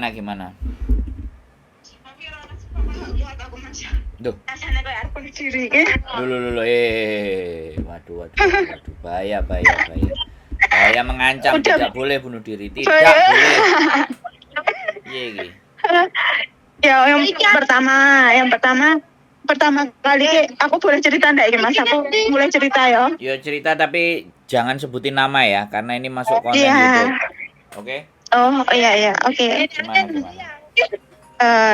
Gimana? Duh. Rasanya kayak arep diri. Dulu. Waduh. Bahaya. Bahaya mengancam, Udah. tidak boleh bunuh diri. Tidak Saya. boleh. Iya, iki. Ya, yang pertama kali aku boleh cerita enggak ini Mas? Aku mulai cerita ya. Yo cerita tapi jangan sebutin nama ya, karena ini masuk konten Iya. YouTube. Oke? Oh, iya, oke. Gimana?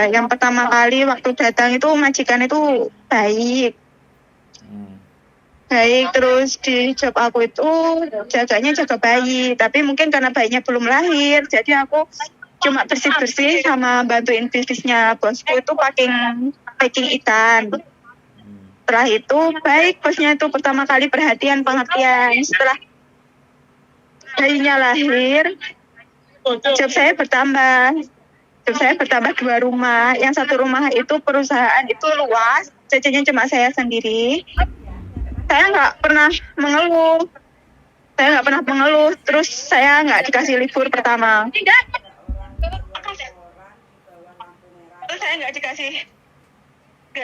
Yang pertama kali waktu datang itu majikan itu baik. Baik, terus di job aku itu jaganya jaga bayi. Tapi mungkin karena bayinya belum lahir, jadi aku cuma bersih-bersih sama bantuin bisnisnya bosku itu packing ikan. Setelah itu baik bosnya itu pertama kali perhatian, pengertian. Setelah bayinya lahir, job saya bertambah 2 rumah. Yang satu rumah itu perusahaan itu luas, jajannya cuma saya sendiri. Saya nggak pernah mengeluh. Terus saya nggak dikasih libur pertama. Terus saya nggak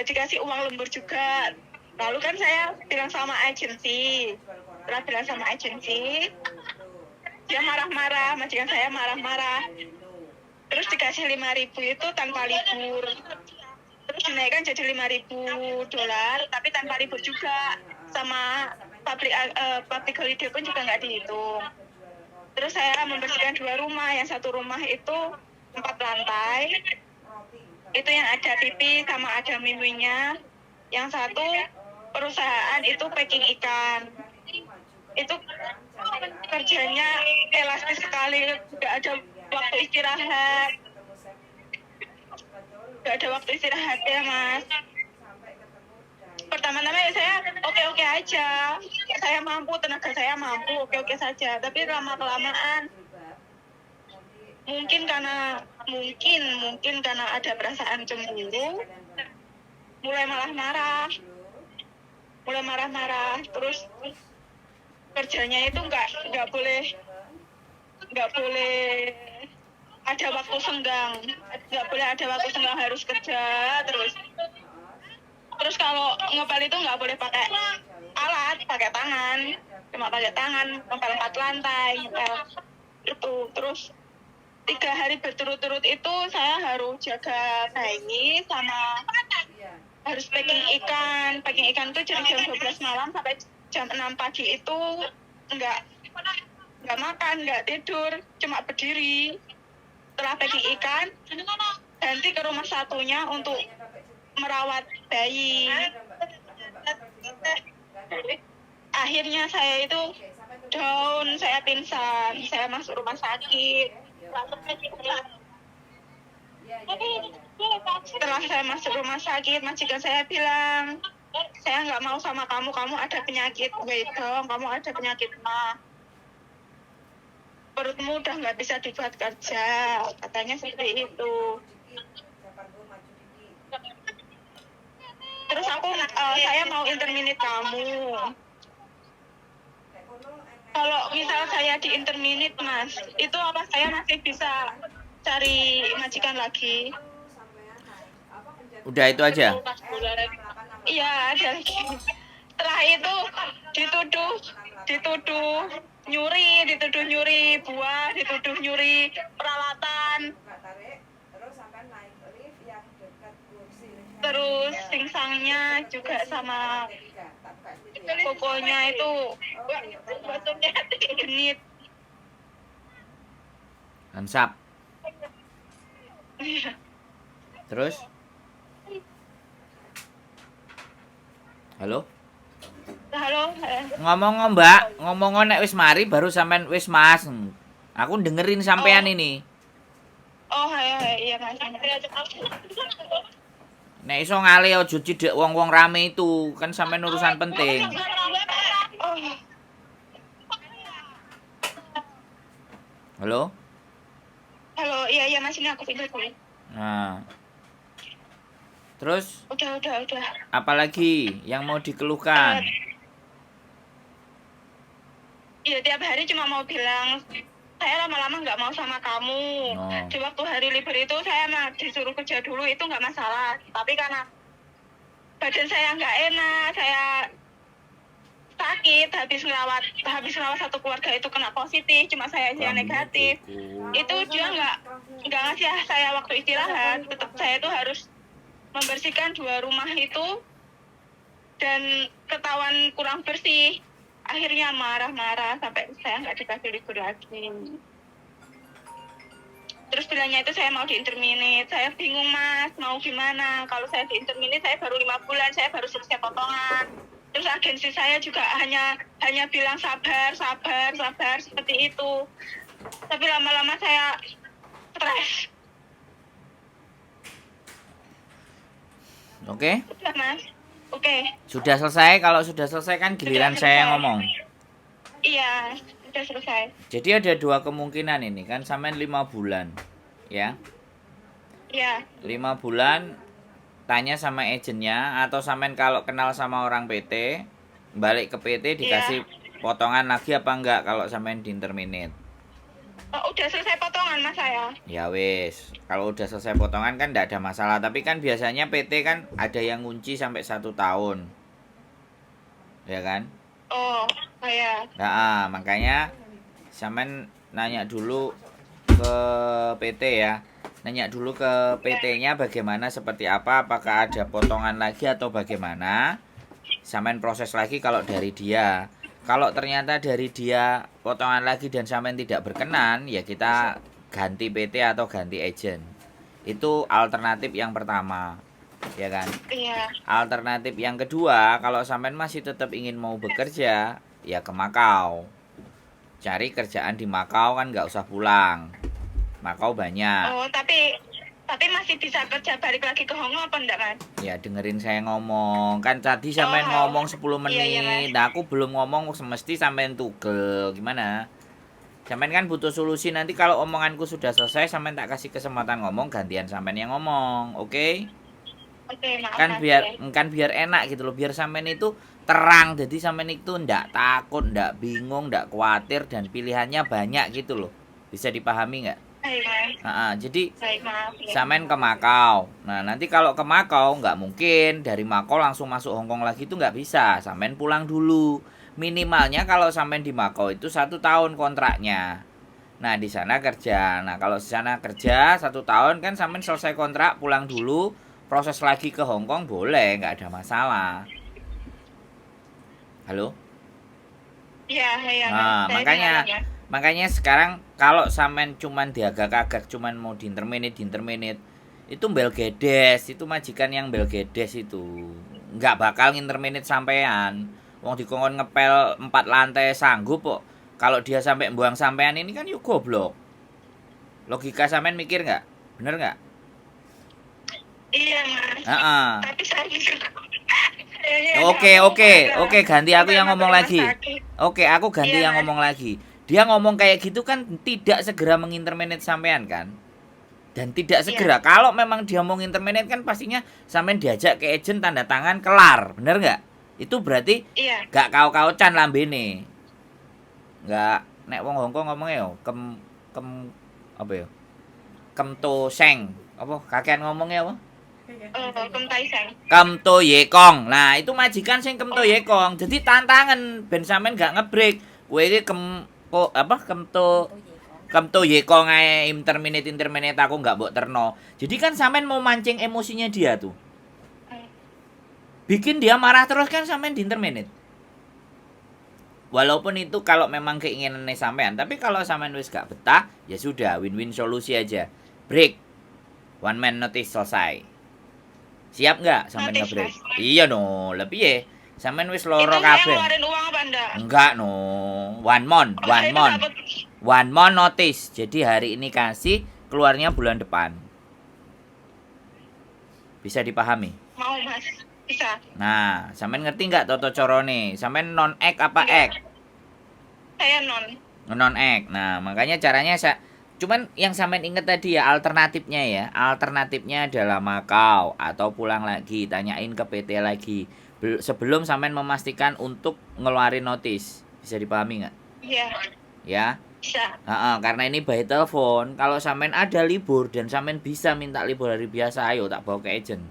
dikasih uang lembur juga. Lalu kan saya bilang sama agensi. Setelah bilang sama agensi, dia marah-marah, majikan saya marah-marah. Terus dikasih 5.000 itu tanpa libur. Terus dinaikkan jadi $5.000, tapi tanpa libur juga. Sama public holiday pun juga nggak dihitung. Terus saya membersihkan 2 rumah. Yang satu rumah itu 4 lantai. Itu yang ada TV sama ada miminya. Yang satu perusahaan itu packing ikan. Itu kerjanya elastis sekali, nggak ada waktu istirahat. Ya Mas. Pertama-tama ya saya oke aja. Saya mampu, tenaga saya mampu, oke saja. Tapi lama-kelamaan mungkin karena ada perasaan cemburu, mulai marah-marah. Terus kerjanya itu nggak boleh ada waktu senggang. Harus kerja terus kalau ngepel itu nggak boleh pakai alat, pakai tangan, ngepel 4 lantai ngepel itu. Terus 3 hari berturut-turut itu saya harus jaga bayi sama harus packing ikan itu dari jam 12 malam sampai jam 6 pagi itu nggak makan, nggak tidur, cuma berdiri. Setelah packing ikan, ganti ke rumah satunya untuk merawat bayi. Akhirnya saya itu down, saya pingsan, saya masuk rumah sakit. Setelah saya masuk rumah sakit, majikan saya bilang, saya nggak mau sama kamu ada penyakit wedong, kamu ada penyakit mah. Perutmu udah nggak bisa dibuat kerja, katanya seperti itu. Terus saya mau interminate kamu. Kalau misal saya di interminate Mas, itu apa saya masih bisa cari majikan lagi? Udah itu aja? Iya, ada lagi. Setelah itu dituduh nyuri buah, dituduh nyuri peralatan. Terus singsangnya juga sama pokoknya itu genit. Hansap. Terus? Halo? Ngomong Mbak, ngomong nek wis mari baru sampean wis Mas. Aku dengerin sampean ini. Oh, iya Mas. Nek iso ngale aja cidek wong-wong rame itu, kan sampean urusan penting. Halo? Halo, iya Mas, ini aku pindah dulu. Nah. Terus? Udah. Apalagi yang mau dikeluhkan? Iya, tiap hari cuma mau bilang saya lama-lama nggak mau sama kamu. Oh. Di waktu hari libur itu saya mah disuruh kerja dulu, itu nggak masalah. Tapi karena badan saya nggak enak, saya sakit, habis ngerawat satu keluarga itu kena positif, cuma saya aja yang negatif. Itu dia nggak ngasih saya waktu istirahat. Tetap saya tuh harus membersihkan 2 rumah itu dan ketahuan kurang bersih. Akhirnya marah-marah sampai saya nggak dikasih libur lagi. Terus bilangnya itu saya mau diinterminate. Saya bingung mas, mau gimana? Kalau saya diinterminate saya baru 5 bulan, saya baru selesai potongan. Terus agensi saya juga hanya bilang sabar seperti itu. Tapi lama-lama saya stres. Oke? Udah mas, oke. Sudah selesai. Kalau sudah selesai kan giliran Sudah saya yang selesai. ngomong. Iya, sudah selesai. Jadi ada 2 kemungkinan ini kan, sampean 5 bulan. Ya. Iya. 5 bulan tanya sama agennya, atau sampean kalau kenal sama orang PT, balik ke PT dikasih potongan lagi apa enggak kalau sampean di-terminate. Oh, udah selesai potongan mas saya. Ya wis, kalau udah selesai potongan kan enggak ada masalah. Tapi kan biasanya PT kan ada yang ngunci sampai 1 tahun. Ya kan? Oh, saya. Nah, makanya sampean nanya dulu ke PT ya. Nanya dulu ke PT-nya bagaimana, seperti apa, apakah ada potongan lagi atau bagaimana. Sampean proses lagi kalau dari dia. Kalau ternyata dari dia potongan lagi dan sampean tidak berkenan, ya kita ganti PT atau ganti agent. Itu alternatif yang pertama. Ya kan? Iya. Alternatif yang kedua, kalau sampean masih tetap ingin mau bekerja, ya ke Makau. Cari kerjaan di Makau, kan nggak usah pulang. Makau banyak. Oh, tapi masih bisa kerja balik lagi ke Hongkong apa enggak kan? Ya dengerin saya ngomong. Kan tadi sampean ngomong 10 menit. Iya, Nah, aku belum ngomong, semesti sampean tugel. Gimana? Sampean kan butuh solusi. Nanti kalau omonganku sudah selesai, sampean tak kasih kesempatan ngomong, gantian sampean yang ngomong. Oke? Oke, maaf. Kan biar enak gitu loh. Biar sampean itu terang. Jadi sampean itu ndak takut, ndak bingung, ndak khawatir, dan pilihannya banyak gitu loh. Bisa dipahami nggak? Jadi sampean ke Makau. Nah, nanti kalau ke Makau nggak mungkin dari Makau langsung masuk Hongkong lagi, itu nggak bisa. Sampean pulang dulu. Minimalnya kalau sampean di Makau itu 1 tahun kontraknya. Nah, di sana kerja. Nah, kalau di sana kerja 1 tahun kan sampean selesai kontrak, pulang dulu, proses lagi ke Hongkong boleh, nggak ada masalah. Halo? Iya. Nah, makanya sekarang kalau sampean cuman diagak-agak, cuman mau di-terminate, itu belgedes, itu majikan yang belgedes itu. Nggak bakal nginterminate sampean. Wong dikongkon ngepel 4 lantai sanggup kok. Kalau dia sampai buang sampean ini kan yuk goblok. Logika sampean mikir nggak? Bener nggak? Iya, Mas. Tapi saya Oke, ganti aku yang ngomong lagi. Oke, aku ganti yang ngomong lagi. Dia ngomong kayak gitu kan tidak segera menginterminate sampean kan? Dan tidak segera. Kalau memang dia mau nginterminate kan pastinya sampean diajak ke agent, tanda tangan, kelar. Bener nggak? Itu berarti gak kau-kaucan lambene. Nggak, nek wong Hongkong ngomongnya yo kem apa ya? Kemto seng. Apa kakean ngomongnya apa? Kemto yekong. Nah, itu majikan sing kemto yekong. Jadi tantangan ben sampean gak ngebreak. Kowe iki kemto yekong ae interminate aku gak mbok terno. Jadi kan sampean mau mancing emosinya dia tuh. Bikin dia marah terus kan sampean di-interminate. Walaupun itu kalau memang keinginannya sampean, tapi kalau sampean wis gak betah, ya sudah, win-win solusi aja. Break. One man notice, selesai. Siap nggak sampean nge-break? Iya no, lebih ya. Sampean wis loro kabeh. Ngeluarin uang apa enggak? Enggak no. One month notice. Jadi hari ini kasih, keluarnya bulan depan. Bisa dipahami? Mau, Mas. Bisa. Nah, sampean ngerti nggak toto corone? Sampean non ek apa ek? Saya non. Non ek. Nah, makanya caranya cuman yang sampean inget tadi ya, alternatifnya adalah Makau atau pulang lagi, tanyain ke PT lagi sebelum sampean memastikan untuk ngeluarin notis. Bisa dipahami nggak? Iya. Ya. Bisa. Karena ini by telepon. Kalau sampean ada libur dan sampean bisa minta libur hari biasa, ayo tak bawa ke agent.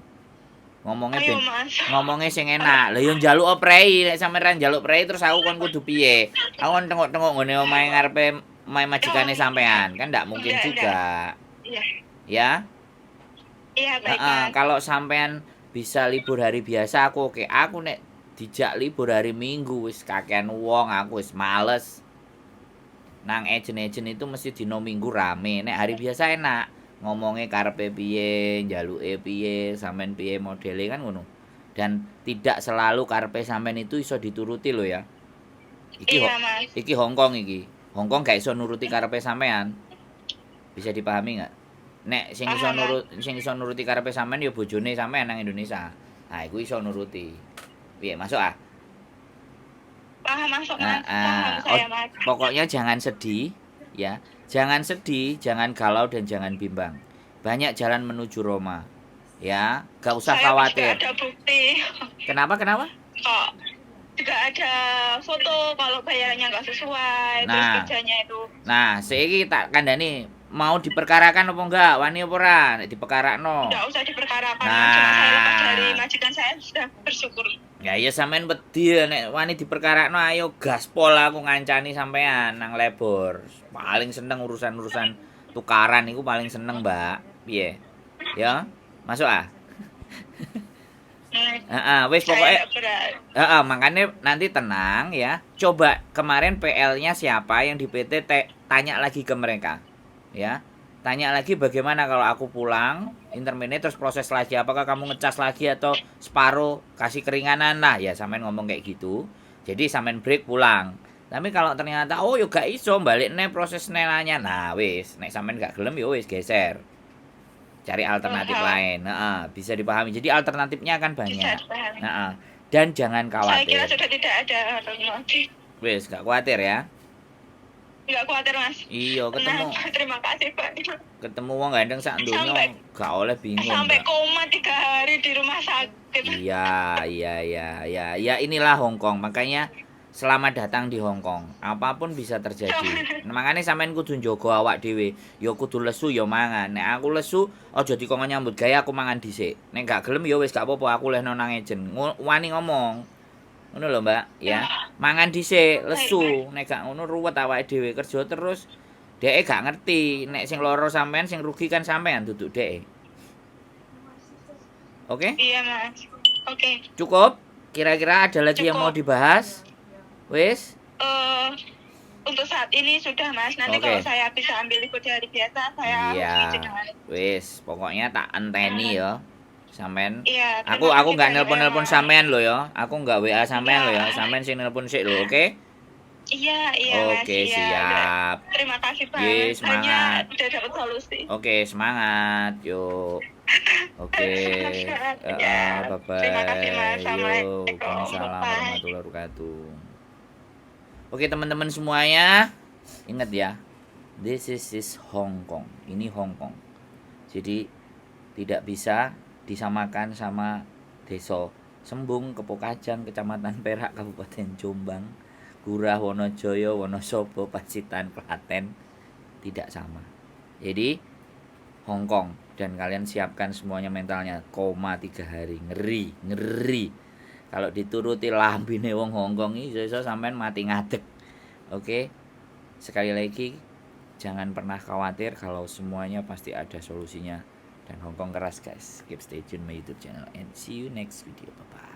Ayo Mas. Ngomongnya sing enak. Lah yo njaluk oprei, nek sampean ra njaluk prei terus aku kon kudu piye? Aku kon tengok-tengok ngene omahe ngarepe omahe majikane sampean, kan ndak mungkin juga. Iya. Ya? Iya baik Mas. Kalau sampean bisa libur hari biasa aku oke. Aku nek dijak libur hari Minggu wis kakean wong, aku wis males. Nang agent-agent itu mesti dino Minggu rame. Nek hari biasa enak. Ngomongnya karepe piye, njaluke piye, sampean piye modele kan ngono. Dan tidak selalu karepe sampean itu iso dituruti lho ya. Iya Mas. Iki Hongkong iki. Hongkong gak iso nuruti karepe sampean. Bisa dipahami nggak? Nek sing iso nuruti karepe sampean ya bojone sampean nang Indonesia. Nah, iku iso nuruti. Piye, masuk ah? Paham masuk Mas. Paham saya Mas. Pokoknya jangan sedih ya. Jangan sedih, jangan galau dan jangan bimbang. Banyak jalan menuju Roma. Ya, gak usah Saya khawatir. juga ada bukti. Kenapa? Kok juga ada foto kalau bayarannya nggak sesuai, terus kerjanya itu. Nah, saiki tak kandhani mau diperkarakan apa enggak? Wani apa ora? Nek diperkarakno. Enggak usah diperkarakan. Cuma saya lepas dari majikan saya sudah bersyukur. Ya iya sampean wedi nek wani diperkarakno ayo gaspol aku ngancani sampean nang lebor. Paling seneng urusan-urusan tukaran iku paling seneng, Mbak. Piye? Ya, masuk ah. Wis pokoknya makanya nanti tenang ya. Coba kemarin PL-nya siapa yang di PT tanya lagi ke mereka. Ya. Tanya lagi bagaimana kalau aku pulang intermediate terus proses lagi, apakah kamu ngecas lagi atau separuh kasih keringanan lah ya, sampean ngomong kayak gitu. Jadi sampean break pulang. Tapi kalau ternyata oh yo gak iso balik nih proses nelanya, nah wis nek sampean gak gelem yo wis geser. Cari alternatif lain. Bisa dipahami. Jadi alternatifnya akan banyak. Dan jangan khawatir. Saya kira sudah tidak ada alternatif. Wis gak khawatir ya. Enggak khawatir Mas. Iya, ketemu. Terima kasih Pak. Ketemu wong gandeng sak donya gak oleh bingung. Sampai koma 3 hari di rumah sakit. Iya, inilah Hongkong. Makanya selamat datang di Hongkong. Apapun bisa terjadi. Makanya sampean kudu njogo awak dhewe. Ya kudu lesu ya mangan. Nek aku lesu aja dikon nyambut gawe aku mangan dhisik. Nek gak gelem ya wis gak apa-apa aku lehno nang agent. Wani ngomong. Ngono lho Mbak, ya. Mangan dhisik, lesu. Nek gak ngono ruwet awake dhewe kerja terus. Dheke gak ngerti, nek sing loro sampean sing rugi kan sampean duduk dheke. Oke? Iya, Mas. Oke. Cukup? Kira-kira ada lagi yang mau dibahas? Wis? Untuk saat ini sudah Mas. Nanti kalau saya bisa ambil libur dari biasa, saya harus izin dengan. Wis, pokoknya tak enteni ya. Sampean. Iya, aku enggak nelpon sampean lo ya. Aku enggak WA sampean lo ya. Sampean sing nelpon sik lho, oke? Iya, Mas. Oke, siap. Terima kasih, Pak. Semangat. Udah dapat solusi. Oke, semangat. Yuk. Oke. Bye-bye. Terima kasih, Mas. Waalaikumsalam warahmatullahi wabarakatuh. Oke, teman-teman semuanya, ingat ya. This is Hong Kong. Ini Hong Kong. Jadi tidak bisa disamakan sama Desa Sembung, Kepokajang, Kecamatan Perak, Kabupaten Jombang, Gurah, Wonojoyo, Wonosobo, Pacitan, Klaten. Tidak sama. Jadi Hongkong, dan kalian siapkan semuanya mentalnya. Koma 3 hari, ngeri. Kalau dituruti lambine wong Hongkong iki iso sampean mati ngadeg. Oke. Sekali lagi jangan pernah khawatir, kalau semuanya pasti ada solusinya. Dan Hongkong keras guys. Keep stay tune my YouTube channel and see you next video. Bye bye.